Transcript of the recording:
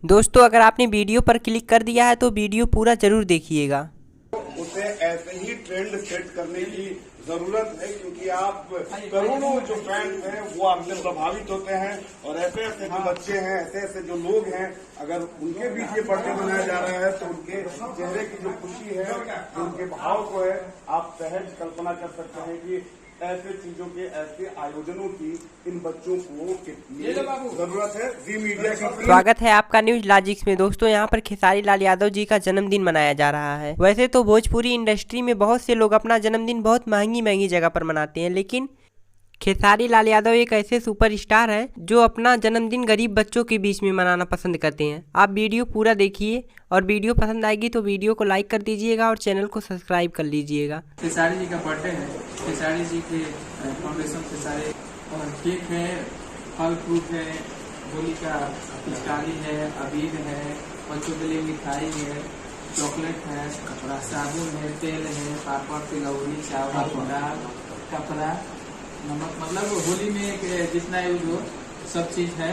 दोस्तों अगर आपने वीडियो पर क्लिक कर दिया है तो वीडियो पूरा जरूर देखिएगा। उसे ऐसे ही ट्रेंड सेट करने की जरूरत है, क्योंकि आप करोड़ों जो फैंस हैं वो आपसे प्रभावित होते हैं और ऐसे ऐसे जो बच्चे हैं, ऐसे ऐसे जो लोग हैं, अगर उनके बीच ये बर्थडे मनाया जा रहा है तो उनके चेहरे की जो खुशी है, उनके भाव को है, आप सहज कल्पना कर सकते हैं कि ऐसे चीजों के, ऐसे आयोजनों की इन बच्चों को कितनी जरूरत है। जी मीडिया की स्वागत है आपका न्यूज लॉजिक्स में। दोस्तों यहाँ पर खेसारी लाल यादव जी का जन्मदिन मनाया जा रहा है। वैसे तो भोजपुरी इंडस्ट्री में बहुत से लोग अपना जन्मदिन बहुत महंगी महंगी जगह पर मनाते हैं, लेकिन खेसारी लाल यादव एक ऐसे सुपरस्टार हैं जो अपना जन्मदिन गरीब बच्चों के बीच में मनाना पसंद करते हैं। आप वीडियो पूरा देखिए और वीडियो पसंद आएगी तो वीडियो को लाइक कर दीजिएगा और चैनल को सब्सक्राइब कर लीजिएगा। खेसारी जी का बर्थडे है। खेसारी जी के फाउंडेशन से सारे और केक है, फल फ्रूट है, होली का पिचकारी है, अबीर है, बच्चों के लिए मिठाई है, चॉकलेट है, साबुन है, तेल है, पापड़, तिलौरी, चावल, दाल, कपड़ा, नमक, मतलब होली में जितना यूज हो सब चीज है।